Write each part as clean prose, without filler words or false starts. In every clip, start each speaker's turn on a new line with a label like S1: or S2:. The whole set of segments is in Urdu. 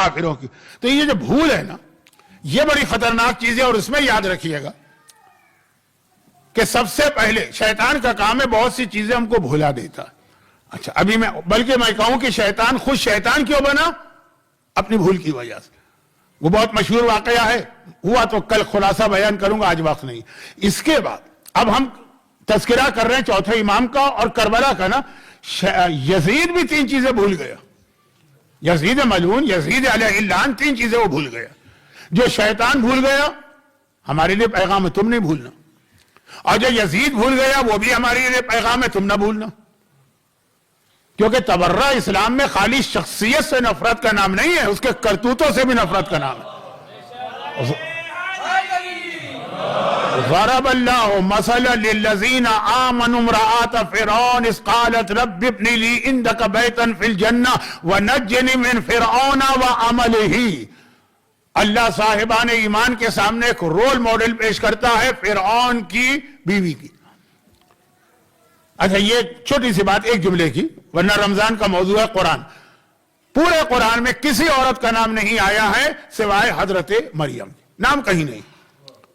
S1: کافروں کی. تو یہ جو بھول ہے نا یہ بڑی خطرناک چیز ہے. اور اس میں یاد رکھیے گا کہ سب سے پہلے شیطان کا کام ہے بہت سی چیزیں ہم کو بھلا دیتا. اچھا ابھی بلکہ میں کہوں کہ شیطان خود شیطان کیوں بنا؟ اپنی بھول کی وجہ سے. وہ بہت مشہور واقعہ ہے, ہوا تو کل خلاصہ بیان کروں گا, آج وقت نہیں. اس کے بعد اب ہم تذکرہ کر رہے ہیں چوتھے امام کا اور کربلا کا نا. یزید بھی 3 چیزیں بھول گیا. یزید ملعون, یزید علیہ اللعن, 3 چیزیں وہ بھول گیا. جو شیطان بھول گیا ہمارے لیے پیغام ہے تم نہیں بھولنا, اور جو یزید بھول گیا وہ بھی ہمارے لیے پیغام ہے تم نہ بھولنا. کیونکہ تبرہ اسلام میں خالی شخصیت سے نفرت کا نام نہیں ہے, اس کے کرتوتوں سے بھی نفرت کا نام ہے. ضرب اللہ مثلا للذین آمنوا امرأة فرعون اذ قالت رب ابن لی عندک بیتا فی الجنہ ونجنی من فرعون وعملہ. اللہ صاحبان ایمان کے سامنے ایک رول ماڈل پیش کرتا ہے فرعون کی بیوی کی. اچھا یہ چھوٹی سی بات ایک جملے کی, ورنہ رمضان کا موضوع ہے قرآن. پورے قرآن میں کسی عورت کا نام نہیں آیا ہے سوائے حضرت مریم, نام کہیں نہیں.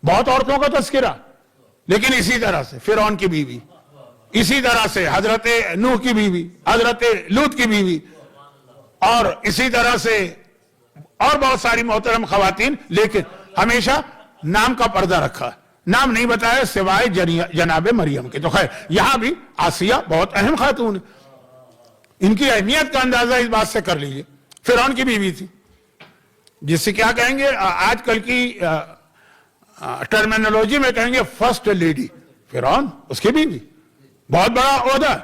S1: بہت عورتوں کا تذکرہ, لیکن اسی طرح سے فرعون کی بیوی, اسی طرح سے حضرت نوح کی بیوی, حضرت لوط کی بیوی, اور اسی طرح سے اور بہت ساری محترم خواتین, لیکن ہمیشہ نام کا پردہ رکھا ہے, نام نہیں بتایا سوائے جناب مریم کے. تو خیر یہاں بھی آسیہ بہت اہم خاتون ہے, ان کی اہمیت کا اندازہ اس بات سے کر لیجئے. فرعون کی بیوی تھی, جس سے کیا کہیں گے آج کل کی ٹرمینالوجی میں کہیں گے فرسٹ لیڈی. فرعون اس کی بیوی, بہت بڑا عہدہ ہے.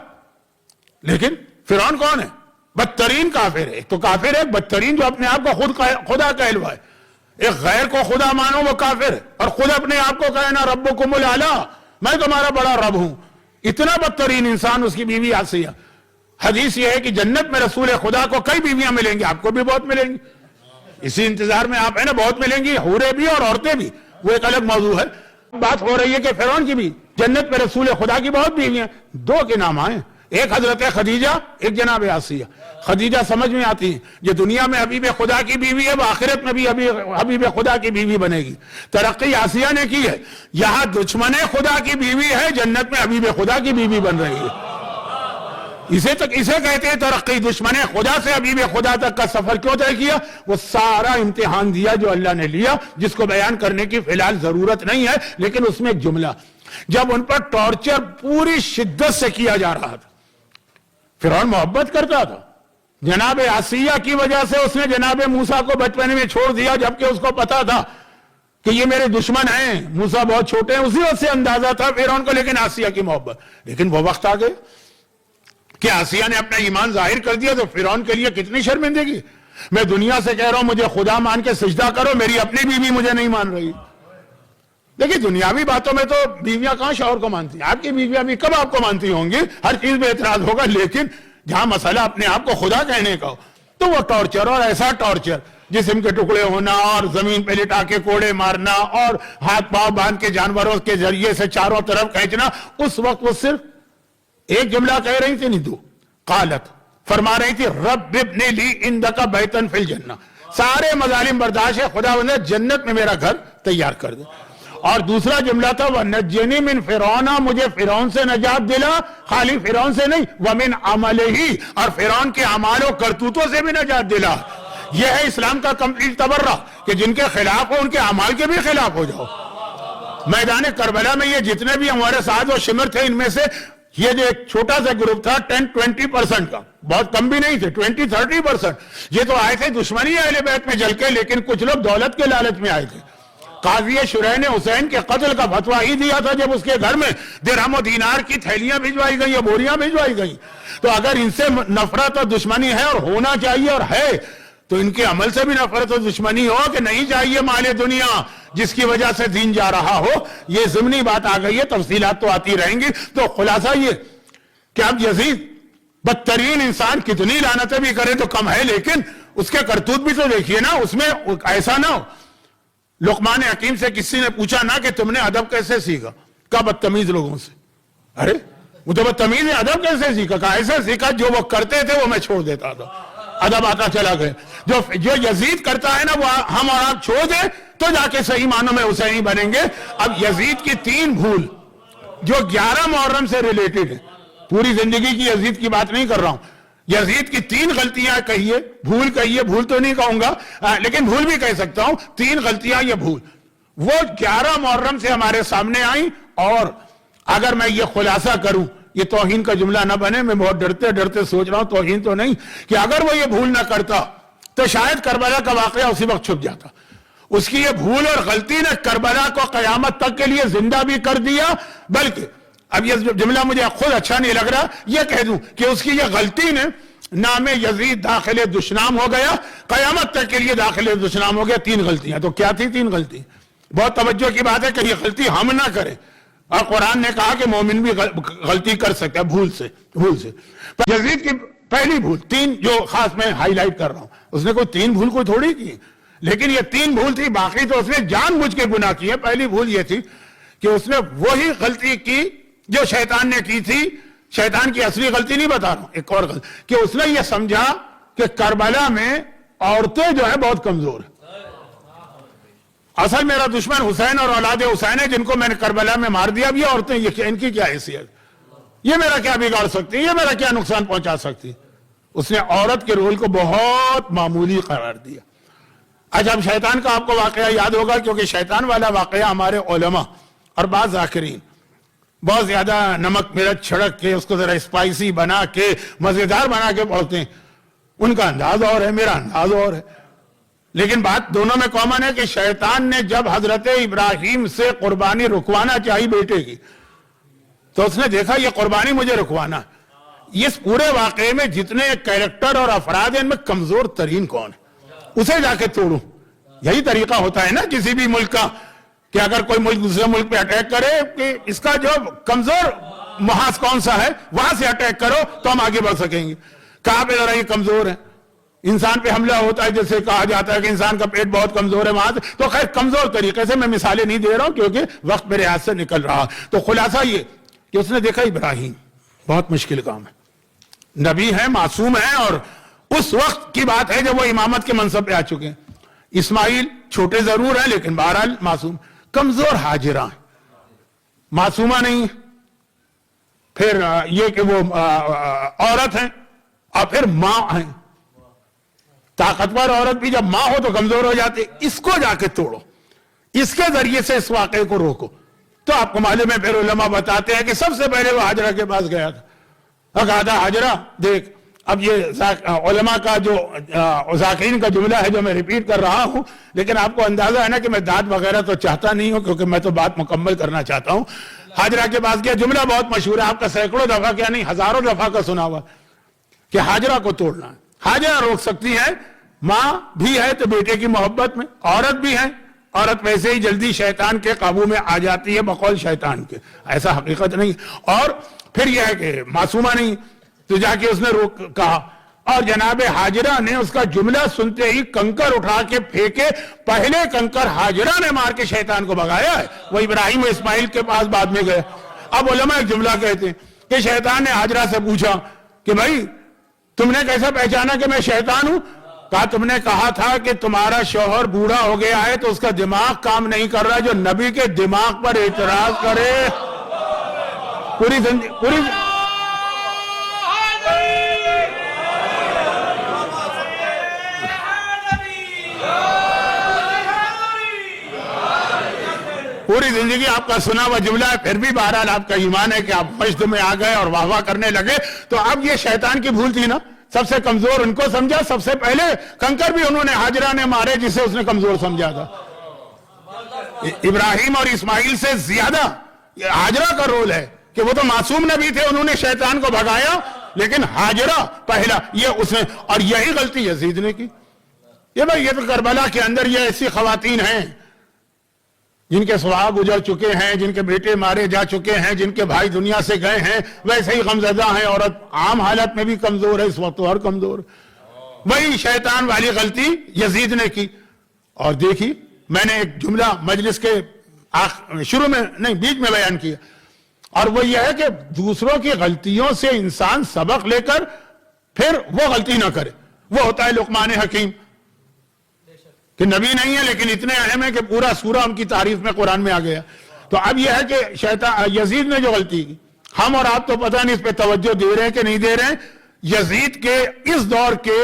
S1: لیکن فرعون کون ہے؟ بدترین کافر ہے. ایک تو کافر ہے بدترین جو اپنے آپ کو خدا کہلوائے. ایک غیر کو خدا مانو وہ کافر ہے, اور خود اپنے آپ کو کہنا ربکم الاعلی, میں تمہارا بڑا رب ہوں. اتنا بدترین انسان اس کی بیوی آسیہ. حدیث یہ ہے کہ جنت میں رسول خدا کو کئی بیویاں ملیں گی, آپ کو بھی بہت ملیں گی. اسی انتظار میں آپ ہیں نا, بہت ملیں گی, حوریں بھی اور عورتیں بھی, وہ ایک الگ موضوع ہے. بات ہو رہی ہے کہ فرعون کی بھی جنت میں رسول خدا کی بہت بیویاں, 2 کے نام آئے, ایک حضرت خدیجہ, ایک جناب آسیہ. خدیجہ سمجھ میں آتی ہے, یہ دنیا میں حبیب خدا کی بیوی ہے, وہ آخرت میں بھی حبیب خدا کی بیوی بنے گی. ترقی آسیہ نے کی ہے, یہاں دشمن خدا کی بیوی ہے, جنت میں حبیب خدا کی بیوی بن رہی ہے. اسے کہتے ہیں ترقی. دشمن خدا سے حبیب خدا تک کا سفر کیوں طے کیا؟ وہ سارا امتحان دیا جو اللہ نے لیا, جس کو بیان کرنے کی فی الحال ضرورت نہیں ہے. لیکن اس میں ایک جملہ, جب ان پر ٹارچر پوری شدت سے کیا جا رہا تھا, فرعون محبت کرتا تھا. جناب آسیہ کی وجہ سے اس نے جناب موسیٰ کو بچپن میں چھوڑ دیا, جبکہ اس کو پتا تھا کہ یہ میرے دشمن ہیں, موسیٰ بہت چھوٹے ہیں. اسی وقت سے اندازہ تھا فرعون کو, لیکن آسیہ کی محبت. لیکن وہ وقت آ گئے کہ آسیہ نے اپنا ایمان ظاہر کر دیا, تو فرعون کے لیے کتنی شرمندگی. میں دنیا سے کہہ رہا ہوں مجھے خدا مان کے سجدہ کرو, میری اپنی بیوی مجھے نہیں مان رہی. دیکھیں دنیاوی باتوں میں تو بیویاں کہاں شوہر کو مانتی ہیں, آپ کی بیویاں بھی کب آپ کو مانتی ہوں گی, ہر چیز میں اعتراض ہوگا. لیکن جہاں مسئلہ اپنے آپ کو خدا کہنے کا ہو, تو وہ ٹارچر, اور ایسا ٹارچر, جسم کے ٹکڑے ہونا, اور زمین پہ لٹا کے کوڑے مارنا, اور ہاتھ پاؤں باندھ کے جانوروں کے ذریعے سے چاروں طرف کھینچنا. اس وقت وہ صرف ایک جملہ کہہ رہی تھی, نہیں 2. قالت, فرما رہی تھی رب ابن لی عندک بیتا فی الجنہ. سارے مظالم برداشت ہے, خدا نے جنت میں میرا گھر تیار کر دے. اور دوسرا جملہ تھا وَنَجِّنِي مِن فِرْعَوْنَ, مجھے فرعون سے نجات دلا. خالی فرعون سے نہیں, وَمِنْ عَمَلِهِ, اور فرعون کے اعمال و کرتوتوں سے بھی نجات دلا. یہ ہے اسلام کا کمپلیٹ تبرہ, کہ جن کے خلاف ہو ان کے اعمال کے بھی خلاف ہو جاؤ. میدان کربلا میں یہ جتنے بھی ہمارے ساتھ و شمر تھے, ان میں سے یہ جو ایک چھوٹا سا گروپ تھا 10-20% کا, بہت کم بھی نہیں تھے, 20-30%, یہ تو آئے تھے دشمنی اہل بیت میں جل کے, لیکن کچھ لوگ دولت کے لالچ میں آئے تھے. قاضی شرح نے حسین کے قتل کا فتویٰ ہی دیا تھا جب اس کے گھر میں درہم و دینار کی تھیلیاں بھجوائی گئیں یا بوریاں بھجوائی گئیں. تو اگر ان سے نفرت اور دشمنی ہے, اور ہونا چاہیے اور ہے, تو ان کے عمل سے بھی نفرت اور دشمنی ہو کہ نہیں چاہیے مال دنیا جس کی وجہ سے دین جا رہا ہو. یہ ضمنی بات آ گئی ہے, تفصیلات تو آتی رہیں گی. تو خلاصہ یہ کہ اب یزید بدترین انسان کتنی لعنتیں بھی کرے تو کم ہے, لیکن اس کے کرتوت بھی تو دیکھیے نا. اس میں ایسا نہ ہو, لقمان حکیم سے کسی نے پوچھا نا کہ تم نے ادب کیسے سیکھا, کہا بدتمیز لوگوں سے. ارے وہ تو بدتمیز ہے, ادب کیسے سیکھا؟ کہا ایسے سیکھا جو وہ کرتے تھے وہ میں چھوڑ دیتا تھا. ادب آتا چلا گیا. جو یزید کرتا ہے نا وہ ہم اور آپ چھوڑ دیں تو جا کے صحیح معنوں میں حسینی بنیں گے. اب یزید کی 3 بھول جو 11 محرم سے ریلیٹڈ ہے, پوری زندگی کی یزید کی بات نہیں کر رہا ہوں, یزید کی 3 غلطیاں کہیے, بھول تو نہیں کہوں گا لیکن بھول بھی کہہ سکتا ہوں, 3 غلطیاں یہ بھول وہ 11 محرم سے ہمارے سامنے آئیں. اور اگر میں یہ خلاصہ کروں, یہ توہین کا جملہ نہ بنے, میں بہت ڈرتے سوچ رہا ہوں, توہین تو نہیں, کہ اگر وہ یہ بھول نہ کرتا تو شاید کربلا کا واقعہ اسی وقت چھپ جاتا. اس کی یہ بھول اور غلطی نے کربلا کو قیامت تک کے لیے زندہ بھی کر دیا. بلکہ اب یہ جملہ مجھے خود اچھا نہیں لگ رہا, یہ کہہ دوں کہ اس کی یہ غلطی نے نام یزید داخل دشنام ہو گیا, قیامت تک کے لیے داخل دشنام ہو گیا. 3 غلطیاں. تو کیا تھی 3 غلطی؟ بہت توجہ کی بات ہے کہ یہ غلطی ہم نہ کریں, اور قرآن نے کہا کہ مومن بھی غلطی کر سکتا ہے بھول سے. یزید کی پہلی بھول 3 جو خاص میں ہائی لائٹ کر رہا ہوں, اس نے کوئی 3 بھول کوئی تھوڑی کی, لیکن یہ 3 بھول تھی, باقی تو اس نے جان بوجھ کے گناہ کی ہے. پہلی بھول یہ تھی کہ اس نے وہی غلطی کی جو شیطان نے کی تھی. شیطان کی اصلی غلطی نہیں بتا رہا ہوں, ایک اور غلطی کہ اس نے یہ سمجھا کہ کربلا میں عورتیں جو ہیں بہت کمزور ہیں. اصل میرا دشمن حسین اور اولاد حسین ہے, جن کو میں نے کربلا میں مار دیا. اب یہ عورتیں ان کی کیا حیثیت, یہ میرا کیا بگاڑ سکتی, یہ میرا کیا نقصان پہنچا سکتی. اس نے عورت کے رول کو بہت معمولی قرار دیا. اچھا, اب شیطان کا آپ کو واقعہ یاد ہوگا, کیونکہ شیطان والا واقعہ ہمارے علماء اور بعض ذاکرین بہت زیادہ نمک مرچ چھڑک کے اس کو ذرا اسپائسی بنا کے مزیدار بنا کے پڑھتے ہیں. ان کا انداز اور ہے, میرا انداز اور ہے, لیکن بات دونوں میں کامن ہے کہ شیطان نے جب حضرت ابراہیم سے قربانی رکوانا چاہی بیٹے کی, تو اس نے دیکھا یہ قربانی مجھے رکوانا ہے. اس پورے واقعے میں جتنے کیریکٹر اور افراد ہیں ان میں کمزور ترین کون ہے, اسے جا کے توڑوں. یہی طریقہ ہوتا ہے نا کسی بھی ملک کا, کہ اگر کوئی ملک دوسرے ملک پہ اٹیک کرے کہ اس کا جو کمزور محاذ کون سا ہے وہاں سے اٹیک کرو تو ہم آگے بڑھ سکیں گے. کہاں پہ ذرا یہ کمزور ہے, انسان پہ حملہ ہوتا ہے جیسے کہا جاتا ہے کہ انسان کا پیٹ بہت کمزور ہے وہاں سے. تو خیر کمزور طریقے سے میں مثالیں نہیں دے رہا ہوں کیونکہ وقت میرے ہاتھ سے نکل رہا. تو خلاصہ یہ کہ اس نے دیکھا ابراہیم بہت مشکل کام ہے, نبی ہے, معصوم ہے, اور اس وقت کی بات ہے جب وہ امامت کے منصب پہ آ چکے ہیں. اسماعیل چھوٹے ضرور ہیں لیکن بہرحال معصوم. کمزور ہاجرہ معصومہ نہیں, پھر یہ کہ وہ عورت ہیں, اور پھر ماں ہیں. طاقتور عورت بھی جب ماں ہو تو کمزور ہو جاتی. اس کو جا کے توڑو, اس کے ذریعے سے اس واقعے کو روکو. تو آپ کو معلوم ہے پھر علماء بتاتے ہیں کہ سب سے پہلے وہ حاجرہ کے پاس گیا تھا, کہا تھا حاجرہ دیکھ. اب یہ علماء کا جو ذاکرین کا جملہ ہے جو میں ریپیٹ کر رہا ہوں, لیکن آپ کو اندازہ ہے نا کہ میں داد وغیرہ تو چاہتا نہیں ہوں کیونکہ میں تو بات مکمل کرنا چاہتا ہوں. حاجرہ کے پاس گیا, جملہ بہت مشہور ہے, آپ کا سینکڑوں دفعہ کیا نہیں ہزاروں دفعہ کا سنا ہوا, کہ حاجرہ کو توڑنا ہے. حاجرہ روک سکتی ہے, ماں بھی ہے تو بیٹے کی محبت میں, عورت بھی ہے, عورت ویسے ہی جلدی شیطان کے قابو میں آ جاتی ہے بقول شیطان کے, ایسا حقیقت نہیں. اور پھر یہ ہے کہ معصومہ نہیں, تو جا کے اس نے روک کہا. اور جناب حاجرہ نے اس کا جملہ سنتے ہی کنکر اٹھا کے پھینکے. پہلے کنکر حاجرہ نے مار کے شیطان کو بھگایا ہے, وہ ابراہیم و اسماعیل کے پاس بعد میں گئے. اب علماء ایک جملہ کہتے ہیں کہ شیطان نے حاجرہ سے پوچھا کہ بھائی تم نے کیسے پہچانا کہ میں شیطان ہوں؟ کہا تم نے کہا تھا کہ تمہارا شوہر بوڑھا ہو گیا ہے تو اس کا دماغ کام نہیں کر رہا, جو نبی کے دماغ پر اعتراض کرے پوری زندگی آپ کا سنا ہوا جملہ ہے, پھر بھی بہرحال آپ کا ایمان ہے کہ آپ مجد میں آ گئے اور واہ واہ کرنے لگے. تو اب یہ شیطان کی بھول تھی نا, سب سے کمزور ان کو سمجھا. سب سے پہلے کنکر بھی انہوں نے حاجرہ نے مارے جسے اس نے کمزور سمجھا تھا. ابراہیم اور اسماعیل سے زیادہ حاجرہ کا رول ہے کہ وہ تو معصوم نبی تھے, انہوں نے شیطان کو بھگایا, لیکن حاجرہ پہلا یہ اس نے. اور یہی غلطی یزید نے کی. یہ بھائی یہ تو کربلا کے اندر یہ ایسی خواتین ہیں جن کے سہاگ گزر چکے ہیں, جن کے بیٹے مارے جا چکے ہیں, جن کے بھائی دنیا سے گئے ہیں, ویسے ہی غمزدہ ہیں. عورت عام حالت میں بھی کمزور ہے, اس وقت اور کمزور. وہی شیطان والی غلطی یزید نے کی. اور دیکھی میں نے ایک جملہ مجلس کے شروع میں نہیں بیچ میں بیان کیا, اور وہ یہ ہے کہ دوسروں کی غلطیوں سے انسان سبق لے کر پھر وہ غلطی نہ کرے. وہ ہوتا ہے لقمان حکیم، کہ نبی نہیں ہے لیکن اتنے اہم ہے کہ پورا سورہ ان کی تعریف میں قرآن میں آ گیا۔ تو اب یہ ہے کہ یزید نے جو غلطی کی، ہم اور آپ تو پتہ نہیں اس پہ توجہ دے رہے ہیں کہ نہیں دے رہے ہیں۔ یزید کے اس دور کے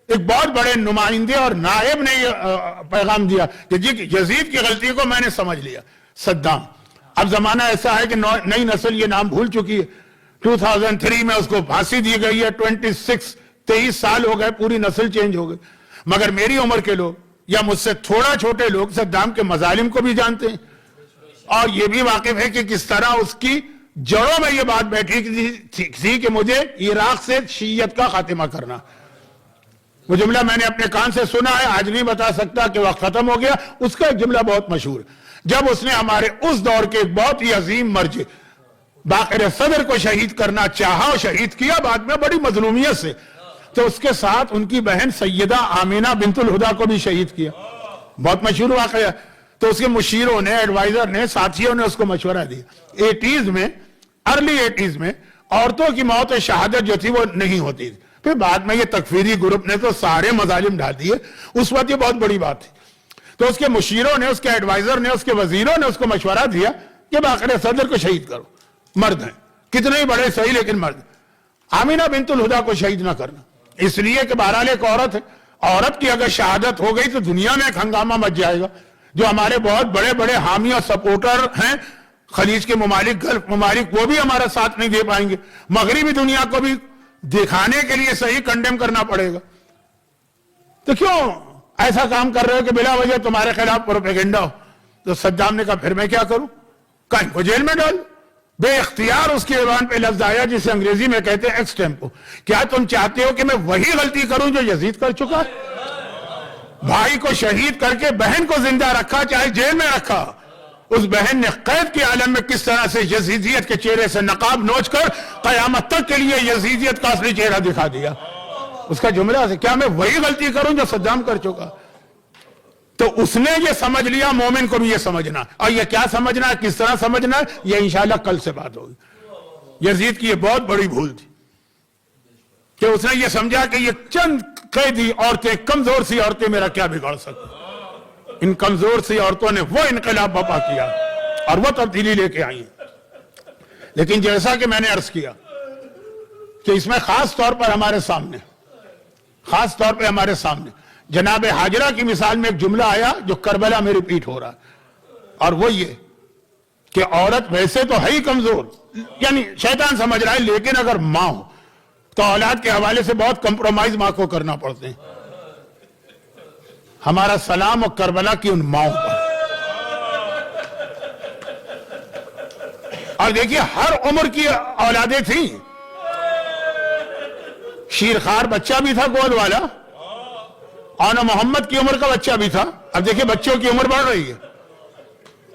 S1: ایک بہت بڑے نمائندے اور نائب نے یہ پیغام دیا کہ جی یزید کی غلطی کو میں نے سمجھ لیا۔ صدام، اب زمانہ ایسا ہے کہ نئی نسل یہ نام بھول چکی ہے۔ 2003 میں اس کو پھانسی دی گئی ہے، 23 سال ہو گئے، پوری نسل چینج ہو گئی۔ مگر میری عمر کے لوگ یا مجھ سے تھوڑا چھوٹے لوگ صدام کے مظالم کو بھی جانتے ہیں، اور یہ بھی واقف ہے کہ کس طرح اس کی جڑوں میں یہ بات بیٹھی تھی کہ مجھے عراق سے شیعت کا خاتمہ کرنا۔ وہ جملہ میں نے اپنے کان سے سنا ہے، آج نہیں بتا سکتا کہ وقت ختم ہو گیا۔ اس کا ایک جملہ بہت مشہور ہے، جب اس نے ہمارے اس دور کے ایک بہت ہی عظیم مرج باقر صدر کو شہید کرنا چاہا اور شہید کیا بعد میں بڑی مظلومیت سے، تو اس کے ساتھ ان کی بہن سیدہ آمینہ بنت الہدا کو بھی شہید کیا۔ بہت مشہور واقعہ۔ تو اس کے مشیروں نے، ایڈوائزر نے، ساتھیوں نے اس کو مشورہ دیا۔ ارلی 80s میں عورتوں کی موت شہادت جو تھی وہ نہیں ہوتی تھی۔ پھر بعد میں یہ تکفیری گروپ نے تو سارے مظالم ڈال دیے، اس وقت یہ بہت بڑی بات تھی۔ تو اس کے مشیروں نے، اس کے ایڈوائزر نے، اس کے وزیروں نے اس کو مشورہ دیا کہ باقر صدر کو شہید کرو، مرد ہیں، کتنے ہی بڑے صحیح لیکن مرد۔ آمینہ بنت الہدا کو شہید نہ کرنا، اس لیے کہ بہرحال ایک عورت ہے، عورت کی اگر شہادت ہو گئی تو دنیا میں ایک ہنگامہ مچ جائے گا۔ جو ہمارے بہت بڑے بڑے حامی اور سپورٹر ہیں خلیج کے ممالک، گلف ممالک، وہ بھی ہمارا ساتھ نہیں دے پائیں گے۔ مغربی دنیا کو بھی دکھانے کے لیے صحیح کنڈیم کرنا پڑے گا۔ تو کیوں ایسا کام کر رہے ہو کہ بلا وجہ تمہارے خلاف پروپیگنڈا ہو؟ تو صدام نے کہا پھر میں کیا کروں، کہیں کو جیل میں ڈال۔ بے اختیار اس کی زبان پہ لفظ آیا جسے انگریزی میں کہتے ہیں ایکس ٹیمپو۔ کیا تم چاہتے ہو کہ میں وہی غلطی کروں جو یزید کر چکا؟ بھائی کو شہید کر کے بہن کو زندہ رکھا، چاہے جیل میں رکھا۔ اس بہن نے قید کے عالم میں کس طرح سے یزیدیت کے چہرے سے نقاب نوچ کر قیامت تک کے لیے یزیدیت کا اصلی چہرہ دکھا دیا۔ اس کا جملہ ہے، کیا میں وہی غلطی کروں جو صدام کر چکا؟ تو اس نے یہ سمجھ لیا، مومن کو بھی یہ سمجھنا۔ اور یہ کیا سمجھنا ہے، کس طرح سمجھنا ہے، یہ انشاءاللہ کل سے بات ہوگی۔ یزید کی یہ بہت بڑی بھول تھی کہ اس نے یہ سمجھا کہ یہ چند قیدی عورتیں، کمزور سی عورتیں میرا کیا بگاڑ سکتی۔ ان کمزور سی عورتوں نے وہ انقلاب برپا کیا اور وہ تبدیلی لے کے آئی ہیں۔ لیکن جیسا کہ میں نے عرض کیا کہ اس میں خاص طور پر ہمارے سامنے جناب حاجرہ کی مثال میں ایک جملہ آیا جو کربلا میں ریپیٹ ہو رہا ہے، اور وہ یہ کہ عورت ویسے تو ہے ہی کمزور، یعنی شیطان سمجھ رہا ہے، لیکن اگر ماں ہو تو اولاد کے حوالے سے بہت کمپرومائز ماں کو کرنا پڑتے ہیں۔ ہمارا سلام اور کربلا کی ان ماؤں پر۔ اور دیکھیے ہر عمر کی اولادیں تھیں، شیرخوار بچہ بھی تھا گود والا، آنا محمد کی عمر کا بچہ بھی تھا۔ اب دیکھیے بچوں کی عمر بڑھ رہی ہے،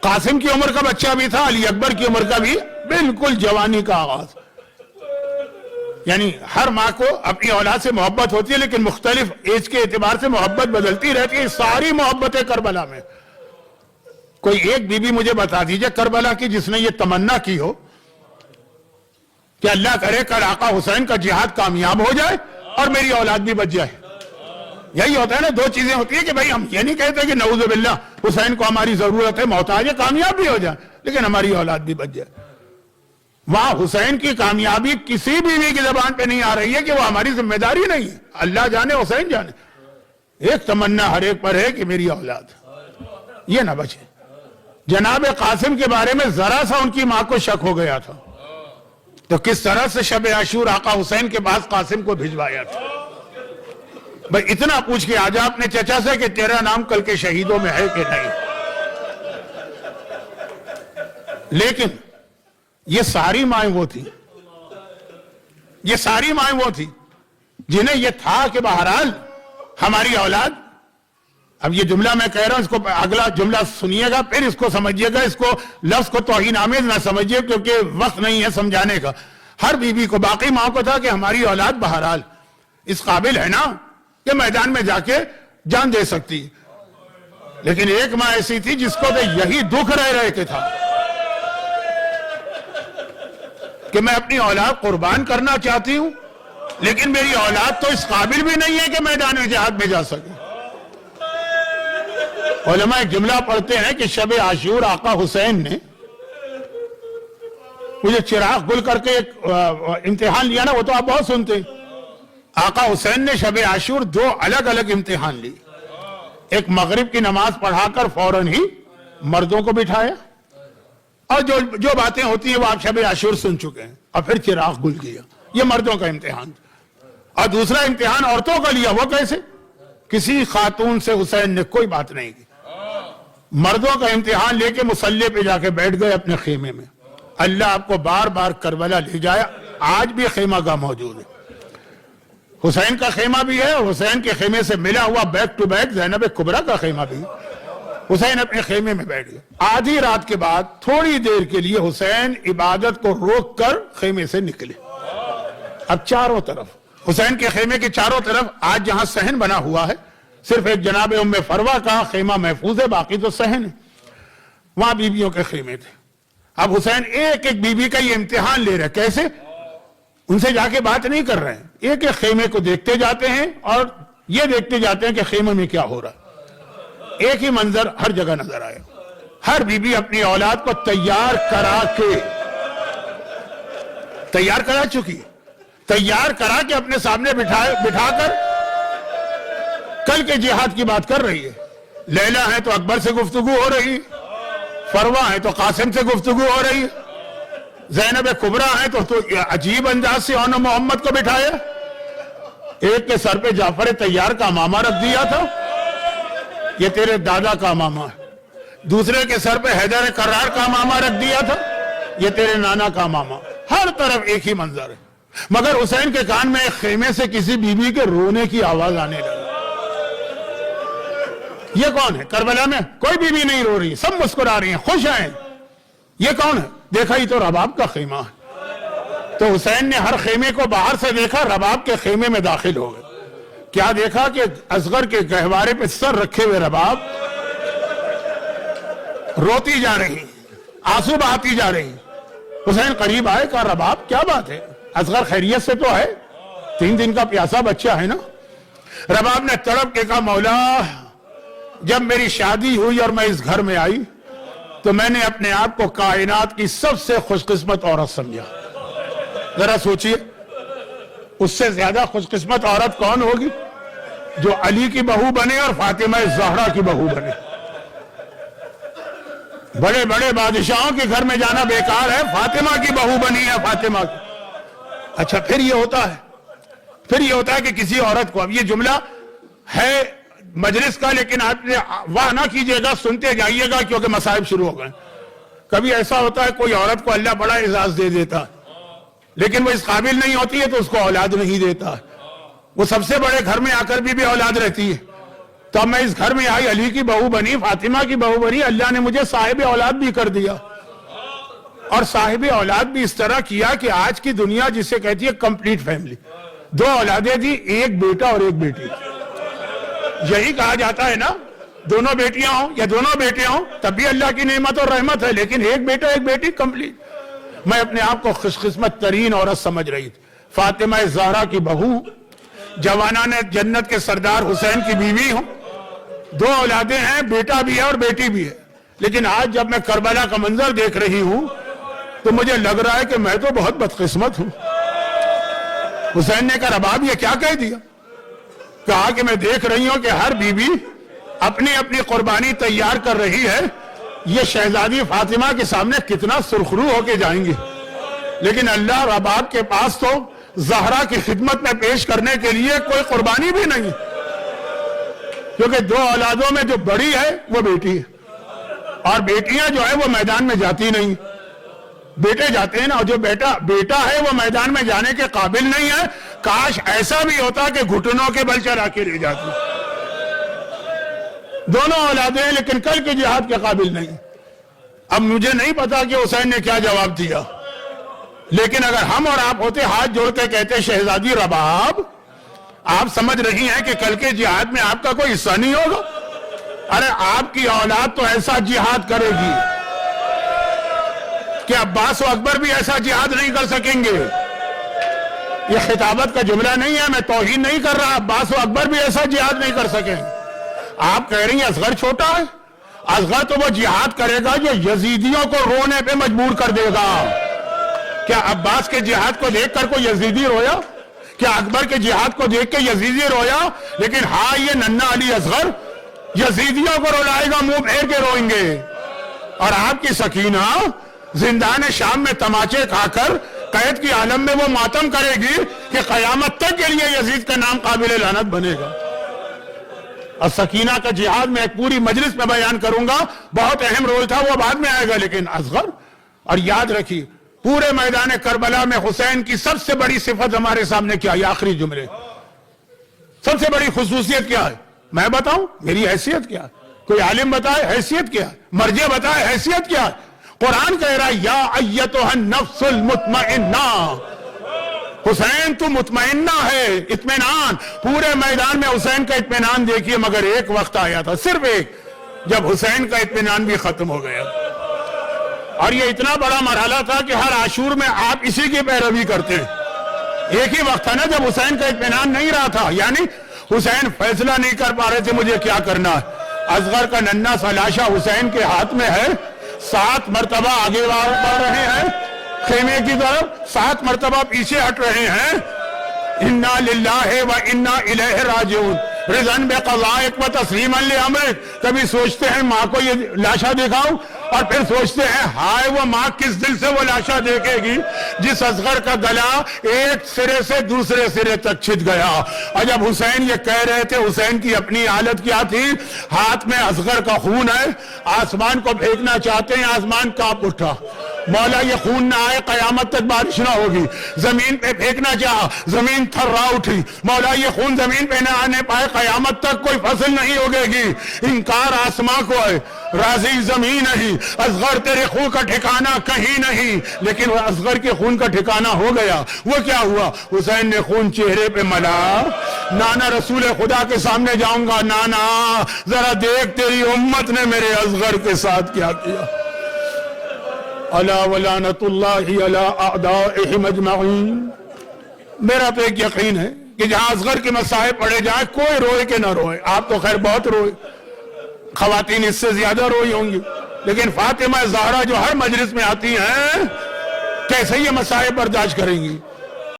S1: قاسم کی عمر کا بچہ بھی تھا، علی اکبر کی عمر کا بھی بالکل جوانی کا آغاز۔ یعنی ہر ماں کو اپنی اولاد سے محبت ہوتی ہے، لیکن مختلف ایج کے اعتبار سے محبت بدلتی رہتی ہے۔ ساری محبتیں کربلا میں۔ کوئی ایک بی بی مجھے بتا دیجئے کربلا کی جس نے یہ تمنا کی ہو کہ اللہ کرے کل آقا حسین کا جہاد کامیاب ہو جائے اور میری اولاد بھی بچ جائے۔ یہی ہوتا ہے نا، دو چیزیں ہوتی ہیں کہ بھائی ہم یہ نہیں کہتے کہ نعوذ باللہ حسین کو ہماری ضرورت ہے، محتاج ہے، کامیاب بھی ہو جائے لیکن ہماری اولاد بھی بچ جائے۔ وہاں حسین کی کامیابی کسی بیوی کی زبان پہ نہیں آ رہی ہے کہ وہ ہماری ذمہ داری نہیں ہے، اللہ جانے حسین جانے۔ ایک تمنا ہر ایک پر ہے کہ میری اولاد یہ نہ بچے۔ جناب قاسم کے بارے میں ذرا سا ان کی ماں کو شک ہو گیا تھا تو کس طرح سے شب عاشور آقا حسین کے پاس قاسم کو بھجوایا تھا۔ بھئی اتنا پوچھ کے آجا اپنے چچا سے کہ تیرا نام کل کے شہیدوں میں ہے کہ نہیں۔ لیکن یہ ساری مائیں وہ تھی جنہیں یہ تھا کہ بہرحال ہماری اولاد، اب یہ جملہ میں کہہ رہا ہوں، اس کو اگلا جملہ سنیے گا پھر اس کو سمجھیے گا، اس کو لفظ کو توہین آمیز نہ سمجھیے کیونکہ وقت نہیں ہے سمجھانے کا۔ ہر بیوی کو، باقی ماں کو تھا کہ ہماری اولاد بہرحال اس قابل ہے نا کہ میدان میں جا کے جان دے سکتی، لیکن ایک ماں ایسی تھی جس کو تو یہی دکھ رہ کے تھا کہ میں اپنی اولاد قربان کرنا چاہتی ہوں لیکن میری اولاد تو اس قابل بھی نہیں ہے کہ میدان جہاد میں جا سکے۔ علماء ایک جملہ پڑھتے ہیں کہ شب عاشور آقا حسین نے مجھے چراغ گل کر کے ایک امتحان لیا نا، وہ تو آپ بہت سنتے ہیں۔ آقا حسین نے شب عاشور 2 الگ الگ امتحان لی۔ ایک مغرب کی نماز پڑھا کر فوراً ہی مردوں کو بٹھایا، اور جو باتیں ہوتی ہیں وہ آپ شب عاشور سن چکے ہیں، اور پھر چراغ گل کیا۔ یہ مردوں کا امتحان تھا۔ اور دوسرا امتحان عورتوں کا لیا، وہ کیسے؟ کسی خاتون سے حسین نے کوئی بات نہیں کی، مردوں کا امتحان لے کے مصلی پہ جا کے بیٹھ گئے اپنے خیمے میں۔ اللہ آپ کو بار بار کربلا لے جائے، آج بھی خیمہ گاہ موجود ہے۔ حسین کا خیمہ بھی ہے، اور حسین کے خیمے سے ملا ہوا بیک ٹو بیک زینب کبریٰ کا خیمہ بھی ہے۔ حسین اپنے خیمے میں بیٹھ گئے۔ آدھی رات کے بعد تھوڑی دیر کے لیے حسین عبادت کو روک کر خیمے سے نکلے۔ اب چاروں طرف حسین کے خیمے کے چاروں طرف آج جہاں صحن بنا ہوا ہے، صرف ایک جناب ام فروہ کا خیمہ محفوظ ہے، باقی تو صحن ہے۔ وہاں بیویوں کے خیمے تھے۔ اب حسین ایک ایک بیوی کا یہ امتحان لے رہے، کیسے؟ ان سے جا کے بات نہیں کر رہے ہیں، ایک ایک خیمے کو دیکھتے جاتے ہیں اور یہ دیکھتے جاتے ہیں کہ خیمے میں کیا ہو رہا ہے۔ ایک ہی منظر ہر جگہ نظر آیا، ہر بیوی اپنی اولاد کو تیار کرا چکی، تیار کرا کے اپنے سامنے بٹھا کر کل کے جہاد کی بات کر رہی ہے۔ لیلا ہے تو اکبر سے گفتگو ہو رہی، فروہ ہے تو قاسم سے گفتگو ہو رہی، زینب کبریٰ ہے تو عجیب انداز سے انہوں نے محمد کو بٹھایا۔ ایک کے سر پہ جعفر طیار کا امامہ رکھ دیا تھا، یہ تیرے دادا کا امامہ ہے۔ دوسرے کے سر پہ حیدر کرار کا امامہ رکھ دیا تھا، یہ تیرے نانا کا امامہ۔ ہر طرف ایک ہی منظر ہے، مگر حسین کے کان میں ایک خیمے سے کسی بیوی کے رونے کی آواز آنے لگی۔ یہ کون ہے؟ کربلا میں کوئی بیوی نہیں رو رہی، سب مسکرا رہی ہیں، خوش ہیں۔ یہ کون ہے؟ دیکھا ہی تو رباب کا خیمہ ہے۔ تو حسین نے ہر خیمے کو باہر سے دیکھا، رباب کے خیمے میں داخل ہو گئے۔ کیا دیکھا کہ اصغر کے گہوارے پہ سر رکھے ہوئے رباب روتی جا رہی، آنسو بہاتی جا رہی۔ حسین قریب آئے، کہا رباب کیا بات ہے؟ اصغر خیریت سے تو ہے؟ 3 دن کا پیاسا بچہ ہے نا؟ رباب نے تڑپ کے کہا مولا، جب میری شادی ہوئی اور میں اس گھر میں آئی تو میں نے اپنے آپ کو کائنات کی سب سے خوش قسمت عورت سمجھا۔ ذرا سوچئے، اس سے زیادہ خوش قسمت عورت کون ہوگی جو علی کی بہو بنے اور فاطمہ زہرا کی بہو بنے؟ بڑے بڑے بادشاہوں کے گھر میں جانا بیکار ہے، فاطمہ کی بہو بنی ہے، فاطمہ کی۔ اچھا پھر یہ ہوتا ہے کہ کسی عورت کو، اب یہ جملہ ہے مجلس کا، لیکن آپ نے واہ نہ کیجئے گا، سنتے جائیے گا، کیونکہ مصائب شروع ہو گئے۔ کبھی ایسا ہوتا ہے کوئی عورت کو اللہ بڑا اعزاز دے دیتا ہے، لیکن وہ اس قابل نہیں ہوتی ہے تو اس کو اولاد نہیں دیتا۔ وہ سب سے بڑے گھر میں آ کر بھی اولاد رہتی ہے۔ تو اب میں اس گھر میں آئی، علی کی بہو بنی، فاطمہ کی بہو بنی، اللہ نے مجھے صاحب اولاد بھی کر دیا۔ اور صاحب اولاد بھی اس طرح کیا کہ آج کی دنیا جسے کہتی ہے کمپلیٹ فیملی، 2 اولادیں دی، ایک بیٹا اور ایک بیٹی۔ یہی کہا جاتا ہے نا، دونوں بیٹیاں ہوں یا دونوں بیٹے ہوں تب بھی اللہ کی نعمت اور رحمت ہے، لیکن ایک بیٹا ایک بیٹی کمپلیٹ۔ میں اپنے آپ کو خوش قسمت ترین عورت سمجھ رہی تھی، فاطمہ زہرا کی بہو، جوانان جنت کے سردار حسین کی بیوی ہوں، 2 اولادیں ہیں، بیٹا بھی ہے اور بیٹی بھی ہے۔ لیکن آج جب میں کربلا کا منظر دیکھ رہی ہوں تو مجھے لگ رہا ہے کہ میں تو بہت بدقسمت ہوں۔ حسین نے کہا رباب یہ کیا کہہ دیا؟ کہا کہ میں دیکھ رہی ہوں کہ ہر بیوی اپنی اپنی قربانی تیار کر رہی ہے، یہ شہزادی فاطمہ کے سامنے کتنا سرخرو ہو کے جائیں گی، لیکن اللہ رباب کے پاس تو زہرا کی خدمت میں پیش کرنے کے لیے کوئی قربانی بھی نہیں، کیونکہ 2 اولادوں میں جو بڑی ہے وہ بیٹی ہے، اور بیٹیاں جو ہے وہ میدان میں جاتی نہیں، بیٹے جاتے ہیں نا، اور جو بیٹا ہے وہ میدان میں جانے کے قابل نہیں ہے۔ کاش ایسا بھی ہوتا کہ گھٹنوں کے بل چلا کے لے جاتی۔ دونوں اولادیں ہیں لیکن کل کے جہاد کے قابل نہیں۔ اب مجھے نہیں پتا کہ حسین نے کیا جواب دیا، لیکن اگر ہم اور آپ ہوتے ہاتھ جوڑتے کہتے شہزادی رباب آپ سمجھ رہی ہیں کہ کل کے جہاد میں آپ کا کوئی حصہ نہیں ہوگا؟ ارے آپ کی اولاد تو ایسا جہاد کرے گی کہ عباس و اکبر بھی ایسا جہاد نہیں کر سکیں گے۔ یہ خطابت کا جملہ نہیں ہے، میں توہین نہیں کر رہا، عباس و اکبر بھی ایسا جہاد نہیں کر سکے۔ آپ کہہ رہی ہیں اصغر چھوٹا ہے، اصغر تو وہ جہاد کرے گا جو یزیدیوں کو رونے پہ مجبور کر دے گا۔ کیا عباس کے جہاد کو دیکھ کر کوئی یزیدی رویا؟ کیا اکبر کے جہاد کو دیکھ کے یزیدی رویا؟ لیکن ہاں یہ ننھا علی اصغر یزیدیوں کو رلائے گا، منہ پھیر کے روئیں گے۔ اور آپ کی سکینہ زندان شام میں تماچے کھا کر قید کی عالم میں وہ ماتم کرے گی کہ قیامت تک کے لیے یزید کا نام قابل لعنت بنے گا۔ اور سکینہ کا جہاد میں ایک پوری مجلس میں بیان کروں گا، بہت اہم رول تھا، وہ بعد میں آئے گا، لیکن اصغر۔ اور یاد رکھیے پورے میدان کربلا میں حسین کی سب سے بڑی صفت ہمارے سامنے کیا؟ یہ آخری جملے، سب سے بڑی خصوصیت کیا ہے؟ میں بتاؤں میری حیثیت کیا ہے؟ کوئی عالم بتائے حیثیت کیا ہے؟ مرجع بتائے حیثیت کیا ہے؟ قرآن کہہ رہا ہے یا ایتھا النفس المطمئنہ، حسین تو مطمئنہ ہے، اطمینان۔ پورے میدان میں حسین کا اطمینان دیکھیے، مگر ایک وقت آیا تھا، صرف ایک، جب حسین کا اطمینان بھی ختم ہو گیا۔ اور یہ اتنا بڑا مرحلہ تھا کہ ہر عاشور میں آپ اسی کی پیروی کرتے ہیں۔ ایک ہی وقت تھا نا جب حسین کا اطمینان نہیں رہا تھا، یعنی حسین فیصلہ نہیں کر پا رہے تھے مجھے کیا کرنا ہے۔ اصغر کا ننھا سا لاشا حسین کے ہاتھ میں ہے، 7 مرتبہ آگے بڑھ رہے ہیں خیمے کی طرف، 7 مرتبہ پیچھے ہٹ رہے ہیں۔ انا للہ و انا الیہ راجعون، رضا بقضائک و تسلیما لامرک۔ کبھی سوچتے ہیں ماں کو یہ لاشا دکھاؤں، اور پھر سوچتے ہیں ہائے وہ ماں کس دل سے وہ لاشا دیکھے گی جس اصغر کا گلا ایک سرے سے دوسرے سرے تک چھت گیا۔ اور جب حسین یہ کہہ رہے تھے، حسین کی اپنی حالت کیا تھی؟ ہاتھ میں اصغر کا خون ہے، آسمان کو پھینکنا چاہتے ہیں، آسمان کانپ اٹھا، مولا یہ خون نہ آئے قیامت تک بارش نہ ہوگی۔ زمین پہ پھینکنا چاہا، زمین تھرا اٹھی، مولا یہ خون زمین پہ نہ آنے پائے قیامت تک کوئی فصل نہیں ہوگے گی۔ انکار آسمان کو ہے، راضی زمین نہیں، اصغر تیرے خون کا ٹھکانہ کہیں نہیں۔ لیکن وہ اصغر کے خون کا ٹھکانہ ہو گیا۔ وہ کیا ہوا؟ حسین نے خون چہرے پہ ملا، نانا رسول خدا کے سامنے جاؤں گا، نانا ذرا دیکھ تیری امت نے میرے اصغر کے ساتھ کیا کیا۔ الا ولعنۃ اللہ علی اعدائہم اجمعین۔ میرا تو ایک یقین ہے کہ جہاں اصغر کے مسائل پڑھے جائیں کوئی روئے کہ نہ روئے، آپ تو خیر بہت روئے، خواتین اس سے زیادہ روئی ہوں گی، لیکن فاطمہ زہرا جو ہر مجلس میں آتی ہیں کیسے یہ مسائل برداشت کریں گی؟